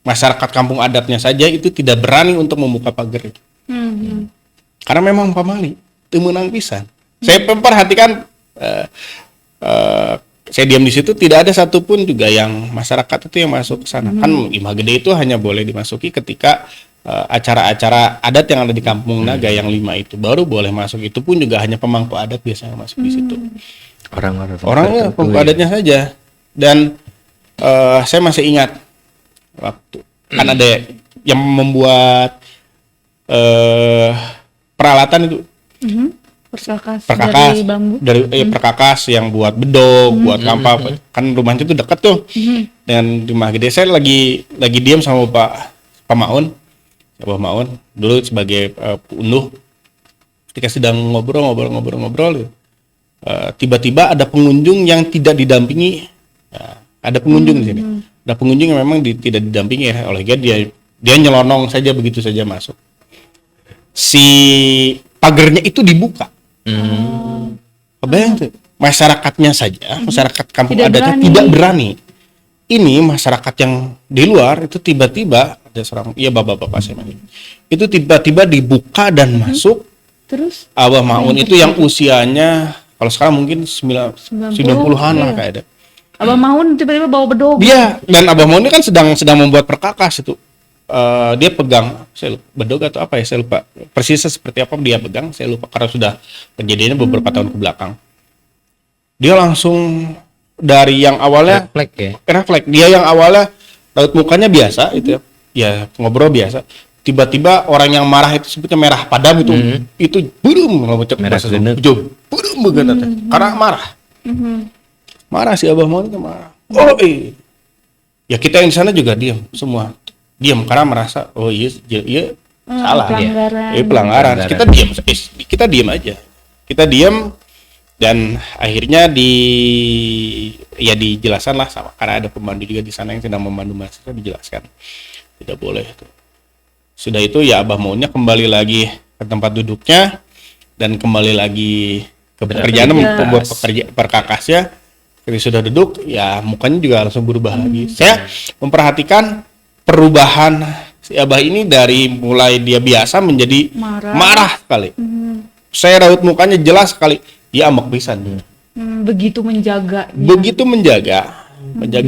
Masyarakat kampung adatnya saja itu tidak berani untuk membuka pagar itu. Karena memang pamali, teu meunang pisan. Saya memperhatikan, saya diam di situ, tidak ada satupun juga yang masyarakat itu yang masuk ke sana. Kan Imah Gede itu hanya boleh dimasuki ketika acara-acara adat yang ada di Kampung Naga yang 5 itu baru boleh masuk. Itu pun juga hanya pemangku adat biasanya masuk di situ. Orangnya pemangku adatnya saja. Dan saya masih ingat waktu kan ada yang membuat peralatan itu Perkakas perkakas dari bambu. perkakas yang buat bedog, buat kampak. Kan rumahnya tuh dekat tuh. Dan di rumah gede saya lagi diam sama Pak Maun. Pak Maun dulu sebagai unduh. Ketika sedang ngobrol tiba-tiba ada pengunjung yang tidak didampingi. Ada pengunjung di sini. Ada pengunjung yang memang tidak didampingi oleh dia nyelonong saja begitu saja masuk. Si pagernya itu dibuka. Kebayang tuh, masyarakatnya saja, masyarakat kampung adatnya tidak berani. Ini masyarakat yang di luar itu tiba-tiba ada seorang, bapak-bapak saya manggil. Itu tiba-tiba dibuka dan masuk. Terus Abah Maun itu yang usianya kalau sekarang mungkin 90-an lah kayak ada. Abah Maun tiba-tiba bawa bedog. Iya, dan Abah Maun ini kan sedang membuat perkakas itu. Dia pegang, saya lupa, bedog atau apa ya, saya lupa persisnya seperti apa dia pegang, saya lupa karena sudah kejadiannya beberapa tahun ke belakang. Dia langsung dari yang awalnya refleks, dia yang awalnya raut mukanya biasa itu ya ngobrol biasa, tiba-tiba orang yang marah itu sebutnya merah padam itu burung merah genet, burung begitu karena marah si Abah Maun itu marah. Ya kita yang di sana juga diam karena merasa salah pelanggaran. Kita diam aja. Kita diam dan akhirnya dijelaskan lah sama karena ada pemandu juga di sana yang sedang memandu mahasiswa, dijelaskan tidak boleh itu. Sudah itu ya Abah Maunnya kembali lagi ke tempat duduknya dan kembali lagi ke pekerjaan membuat perkakasnya. Ketika sudah duduk ya mukanya juga langsung berubah lagi. Saya memperhatikan perubahan si Abah ini dari mulai dia biasa menjadi marah sekali. Saya raut mukanya jelas sekali, dia ambek pisan. Begitu menjaga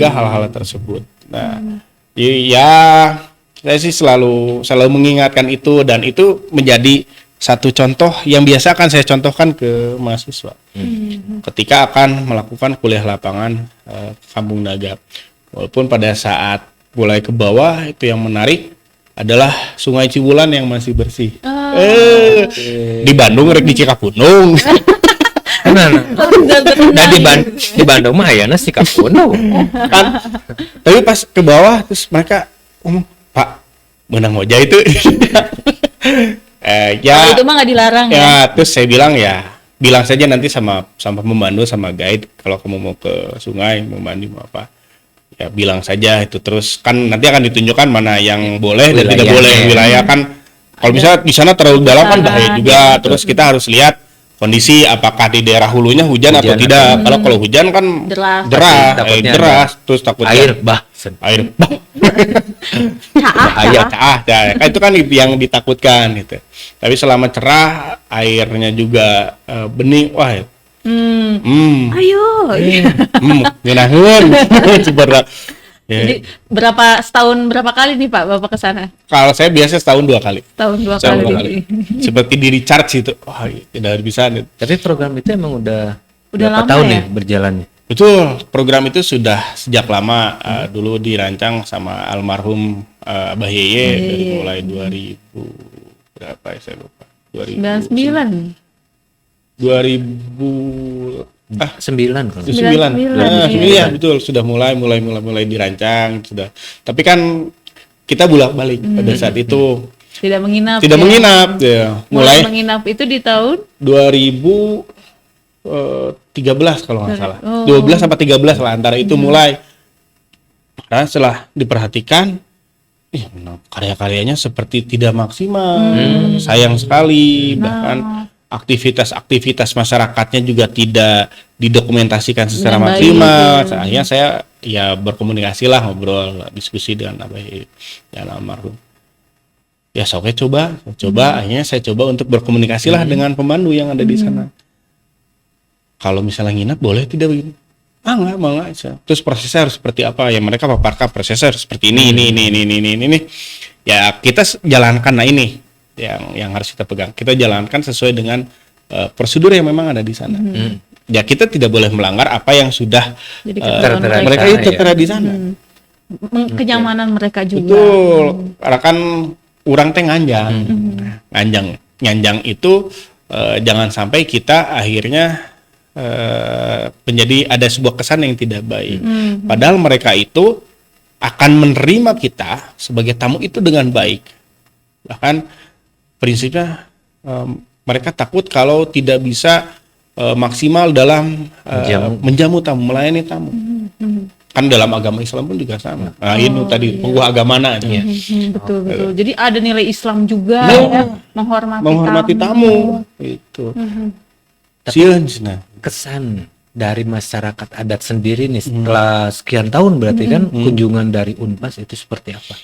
hal-hal tersebut. Nah, saya sih selalu mengingatkan itu dan itu menjadi satu contoh yang biasa akan saya contohkan ke mahasiswa. Ketika akan melakukan kuliah lapangan Kampung Naga. Walaupun pada saat mulai ke bawah itu yang menarik adalah Sungai Cibulan yang masih bersih. Di Bandung rek di Cikapunung. di Bandung mah ayana Cikapunung. Kan. Tapi pas ke bawah terus mereka ngomong, "Pak, menang moja itu." Itu mah nggak dilarang ya. Terus saya bilang bilang saja nanti sama pemandu sama guide kalau kamu mau ke sungai mau mandi mau apa. Ya bilang saja itu, terus kan nanti akan ditunjukkan mana yang boleh dan tidak boleh wilayah kan. Kalau bisa di sana terlalu dalam kan bahaya juga. Terus kita harus lihat kondisi apakah di daerah hulunya hujan atau tidak. Kalau hujan kan deras terus takutnya air bah. Caah. Itu kan yang ditakutkan gitu. Tapi selama cerah airnya juga bening, wah. Ayo. Ngenaheun. Jadi berapa kali nih Pak Bapak ke sana? Kalau saya biasa setahun 2 kali. Setahun 2 kali. Seperti di recharge itu. Wah, tidak bisa. Tapi program itu emang udah berapa lama tahun ya? nih berjalannya? Betul, program itu sudah sejak lama. Dulu dirancang sama almarhum Abah Yeye dari mulai 2000 berapa ya saya lupa. 99. 9 kalau 9. Iya betul, sudah mulai dirancang sudah. Tapi kan kita bolak-balik pada saat itu. Tidak menginap ya. Mulai menginap itu di tahun 2013 kalau nggak salah. 12 sampai 13 lah antara itu mulai. Karena setelah diperhatikan karya-karyanya seperti tidak maksimal. Sayang sekali bahkan aktivitas masyarakatnya juga tidak didokumentasikan secara maksimal. Akhirnya saya berkomunikasi lah, ngobrol, diskusi dengan Abah dan almarhum. Ya saya coba. Akhirnya saya coba untuk berkomunikasi lah dengan pemandu yang ada di sana. Kalau misalnya nginap boleh tidak begini? Enggak. Terus prosesnya harus seperti apa? Ya mereka paparkan prosesnya harus seperti ini. Ya kita jalankan ini. Yang harus kita pegang. Kita jalankan sesuai dengan prosedur yang memang ada di sana. Ya kita tidak boleh melanggar apa yang sudah mereka itu tertera di sana. Kenyamanan mereka juga. Betul. Karena kan urang teh nganjang. nyanjang itu jangan sampai kita akhirnya menjadi ada sebuah kesan yang tidak baik. Padahal mereka itu akan menerima kita sebagai tamu itu dengan baik. Bahkan prinsipnya mereka takut kalau tidak bisa maksimal dalam menjamu tamu, melayani tamu. Kan dalam agama Islam pun juga sama. Nah, itu tadi penguah agamana ya. Betul. Jadi ada nilai Islam juga ya, menghormati tamu. Itu. Nah, kesan dari masyarakat adat sendiri nih setelah sekian tahun berarti kan kunjungan dari Unpas itu seperti apa?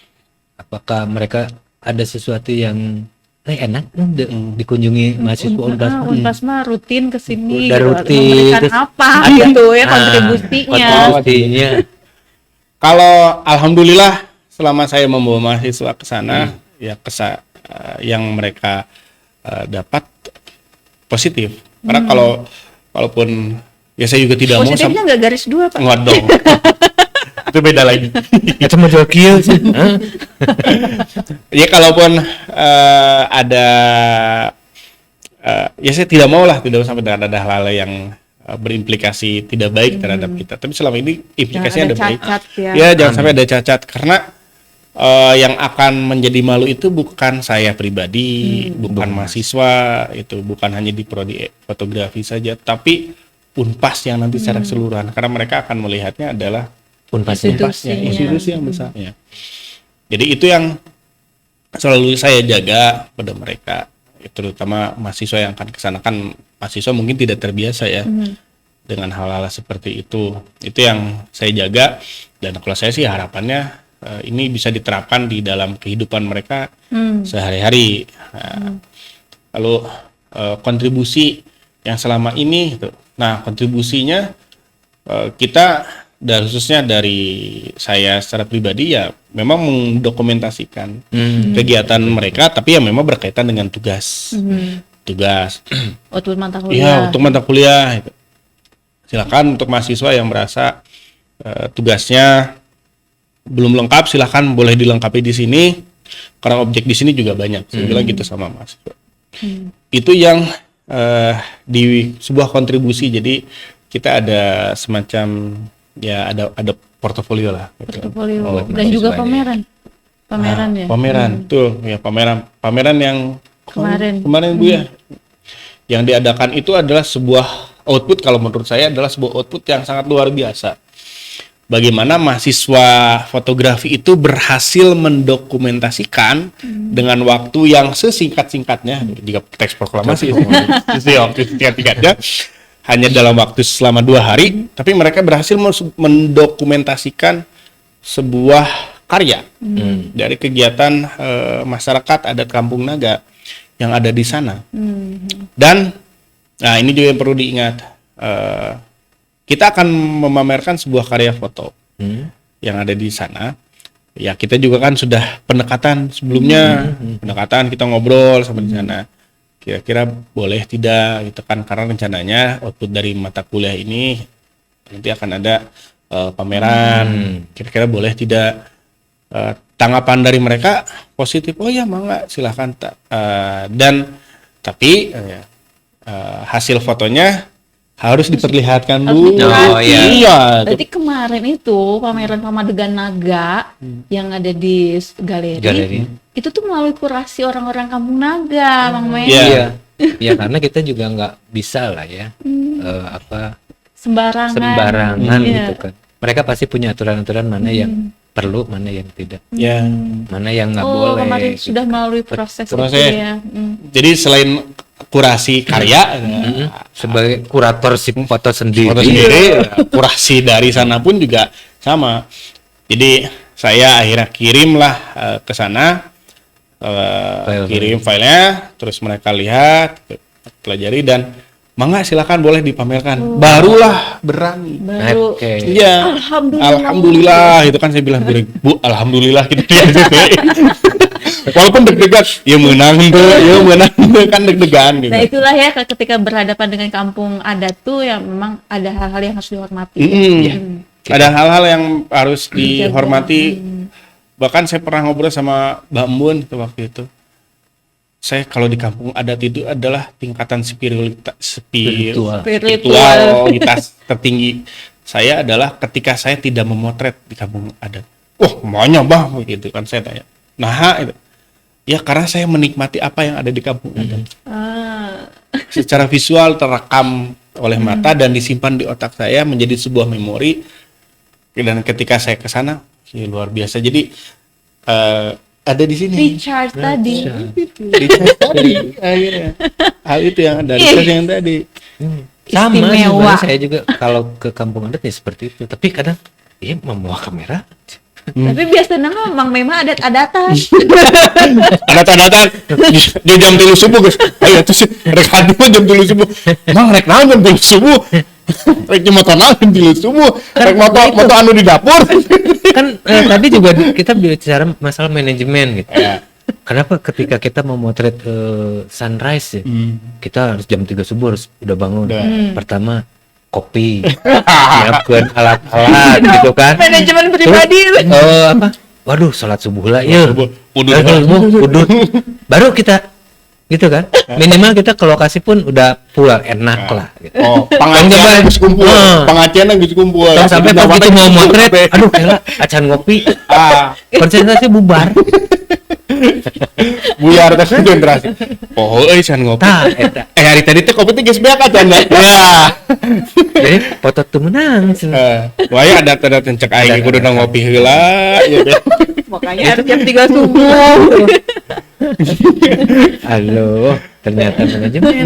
Apakah mereka ada sesuatu yang enak dikunjungi mahasiswa Unpas? Unpas mah rutin kesini Udah gitu. rutin, Memberikan terus apa gitu ya kontribusinya. Kontribusinya. kalau alhamdulillah selama saya membawa mahasiswa ke sana ya yang mereka dapat positif. Karena kalaupun ya saya juga tidak mau positifnya nggak garis 2 Pak. Nggak dong. Itu beda lagi. Itu mau jual kieu sih. Ya kalaupun ada ya saya tidak mau sampai ada hal-hal yang berimplikasi tidak baik terhadap kita. Tapi selama ini implikasinya ada baik. Ya jangan sampai ada cacat karena yang akan menjadi malu itu bukan saya pribadi, bukan mahasiswa, itu bukan hanya di prodi fotografi saja, tapi Unpas yang nanti secara keseluruhan, karena mereka akan melihatnya adalah institusi yang besarnya. Jadi itu yang selalu saya jaga pada mereka, terutama mahasiswa yang akan kesana. Kan mahasiswa mungkin tidak terbiasa ya dengan hal-hal seperti itu. Itu yang saya jaga, dan kalau saya sih harapannya ini bisa diterapkan di dalam kehidupan mereka sehari-hari. Lalu kontribusi yang selama ini, nah kontribusinya kita dan khususnya dari saya secara pribadi ya memang mendokumentasikan kegiatan mereka, tapi yang memang berkaitan dengan tugas. Untuk mata kuliah. Iya, untuk mata kuliah. Silakan untuk mahasiswa yang merasa tugasnya belum lengkap, silahkan boleh dilengkapi di sini karena objek di sini juga banyak. Saya bilang gitu sama mahasiswa. Itu yang di sebuah kontribusi. Jadi kita ada semacam ya ada portofolio lah. Portofolio dan juga pameran. Ya. Pameran, betul ya, pameran yang kemarin Bu ya. Yang diadakan itu adalah sebuah output, kalau menurut saya adalah sebuah output yang sangat luar biasa. Bagaimana mahasiswa fotografi itu berhasil mendokumentasikan dengan waktu yang sesingkat-singkatnya, jika teks proklamasi sesingkat-singkatnya, hanya dalam waktu selama 2 hari, tapi mereka berhasil mendokumentasikan sebuah karya dari kegiatan masyarakat adat Kampung Naga yang ada di sana. Dan nah ini juga yang perlu diingat, kita akan memamerkan sebuah karya foto yang ada di sana. Ya kita juga kan sudah pendekatan sebelumnya, pendekatan kita ngobrol sama di sana. Kira-kira boleh tidak gitu kan, karena rencananya output dari mata kuliah ini nanti akan ada pameran. Kira-kira boleh tidak? Tanggapan dari mereka positif. Oh ya mangga, silahkan. Tapi hasil fotonya harus diperlihatkan dulu. Iya. Berarti kemarin itu pameran Pamadegan Naga yang ada di galeri itu tuh melalui kurasi orang-orang Kampung Naga, Bang Mei. Iya. Ya karena kita juga nggak bisa lah ya sembarangan gitu kan. Mereka pasti punya aturan-aturan mana yang perlu, mana yang tidak. Mana yang nggak boleh. Kemarin gitu. Sudah melalui proses. Itu ya. Jadi selain kurasi karya sebagai kurator si foto sendiri, kurasi dari sana pun juga sama. Jadi saya akhirnya kirimlah ke sana, kirim filenya, terus mereka lihat, pelajari, dan mangga silakan boleh dipamerkan. Barulah berani. Iya. Alhamdulillah itu kan saya bilang, Bu, alhamdulillah gitu. Walaupun deg-degan, ya menang kan deg-degan gitu. Nah itulah ya, ketika berhadapan dengan kampung adat tuh yang memang ada hal-hal yang harus dihormati. Ada hal-hal yang harus dihormati. Bahkan saya pernah ngobrol sama Mbak Mbun waktu itu. saya kalau di kampung adat itu adalah tingkatan Spiritual. spiritualitas tertinggi saya adalah ketika saya tidak memotret di kampung adat. Wah, maunya bah gitu kan saya tanya. Nah, itu. Ya karena saya menikmati apa yang ada di kampung adat. Secara visual terekam oleh mata dan disimpan di otak saya menjadi sebuah memori. Dan ketika saya ke sana, ya luar biasa. Jadi ada di sini. Recharge tadi. Recharge tadi. Akhirnya. Hal itu yang ada. Recharge yang tadi. Sama Istimewa. sebenarnya saya juga kalau ke kampung adat ya seperti itu. Tapi kadang membawa kamera. Tapi biasanya mah Mang Mema adat-adatan. Adat-adatan di jam 3 subuh guys. Ayo terus rek hadi mah jam 3 subuh. Mang rek naon jam 3 subuh. Rek motor naon jam 3 subuh. Rek motor anu di dapur. Kan tadi juga kita bicara masalah manajemen gitu. Ya. Kenapa ketika kita memotret sunrise ya, kita harus jam 3 subuh harus udah bangun. Pertama kopi, nyiapkeun alat-alat gitu kan. Manajemen pribadi. Apa? Waduh, sholat subuh lah ya. Udut. Baru kita gitu kan. Minimal kita ke lokasi pun udah pulang enak lah gitu. Oh, pengajian geus kumpul. Pengajian geus kumpul. Tong sampai pas gitu mau motret, aduh kela acan ngopi. Konsentrasi bubar. Buyar teh konsentrasi. Oh, can ngopi. Tah eta. Hari tadi teh kopi teh geus beak acan ya. Jadi foto tuh menang. Wah, ya adat-adat cek aing kudu ngopi heula gitu. Makanya harus jam 3 subuh. Halo, ternyata manajemen.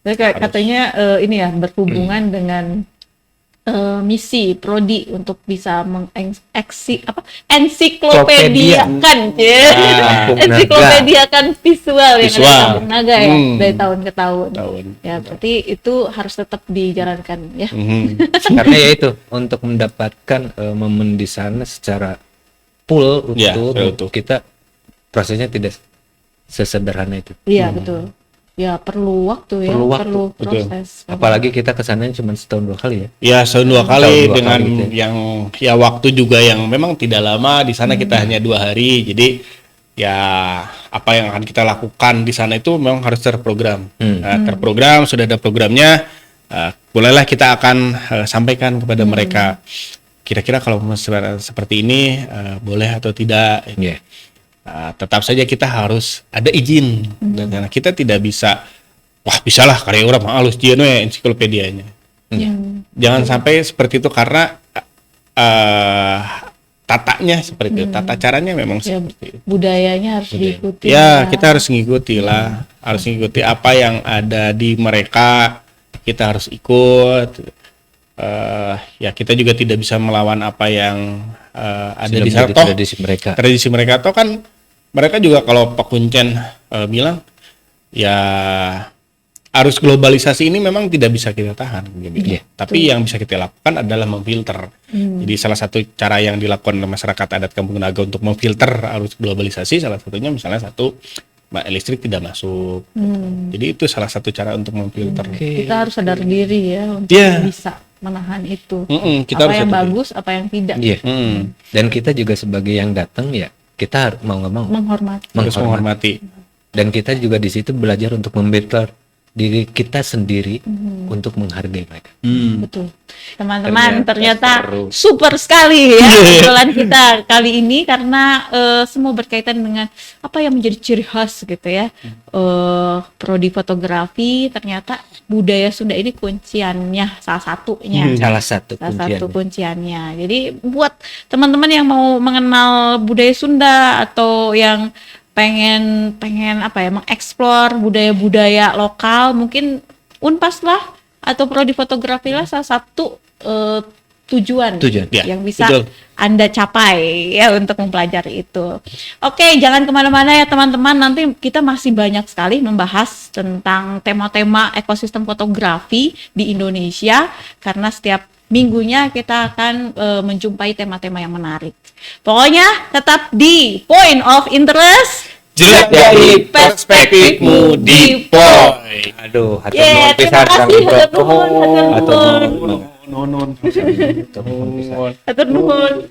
Jadi katanya ini ya berhubungan dengan misi prodi untuk bisa ensiklopediakan ensiklopediakan visual yang ada di Kampung Naga ya dari tahun ke tahun. Ya berarti itu harus tetap dijalankan ya. Karena ya itu untuk mendapatkan momen di sana secara full untuk kita prosesnya tidak sesederhana itu. Iya betul. Ya perlu waktu ya, perlu proses. Betul. Apalagi kita kesananya cuma setahun 2 kali ya. Ya setahun 2 kali dengan gitu ya. Yang ya waktu juga yang memang tidak lama di sana kita hanya 2 hari. Jadi ya apa yang akan kita lakukan di sana itu memang harus terprogram. Terprogram, sudah ada programnya. Bolehlah kita akan sampaikan kepada mereka. Kira-kira kalau seperti ini boleh atau tidak. Yeah. Tetap saja kita harus ada izin dan kita tidak bisa bisalah karya orang halus dia ensiklopedianya. Jangan sampai seperti itu karena tatanya seperti itu, tata caranya memang seperti itu. Budayanya harus diikuti. Ya, kita harus ngikuti lah, harus ngikuti apa yang ada di mereka, kita harus ikut. Ya kita juga tidak bisa melawan apa yang ada di sana. Tradisi mereka atau kan mereka juga kalau Pak Kuncen bilang ya arus globalisasi ini memang tidak bisa kita tahan gitu. Tapi yang bisa kita lakukan adalah memfilter. Jadi salah satu cara yang dilakukan oleh masyarakat adat Kampung Naga untuk memfilter arus globalisasi salah satunya misalnya listrik tidak masuk. Jadi itu salah satu cara untuk memfilter. Kita harus sadar diri ya untuk bisa menahan itu. Kita apa yang bagus, apa yang tidak. Dan kita juga sebagai yang datang ya kita mau nggak mau menghormati. Dan kita juga di situ belajar untuk memfilter diri kita sendiri untuk menghargai mereka. Betul. Teman-teman ternyata super sekali ya obrolan kita kali ini karena semua berkaitan dengan apa yang menjadi ciri khas gitu ya. Prodi fotografi ternyata budaya Sunda ini kunciannya salah satunya. Salah satu kunciannya. Jadi buat teman-teman yang mau mengenal budaya Sunda atau yang pengen mengeksplor budaya-budaya lokal, mungkin Unpas lah atau prodi fotografi lah salah satu tujuan yang bisa Anda capai ya untuk mempelajari itu. Oke, jangan kemana-mana ya teman-teman, nanti kita masih banyak sekali membahas tentang tema-tema ekosistem fotografi di Indonesia karena setiap minggunya kita akan menjumpai tema-tema yang menarik. Pokoknya tetap di Point of Interest. Jelajahi perspektifmu di Point. Aduh, terima kasih. Hatur nuhun. Hatur nuhun.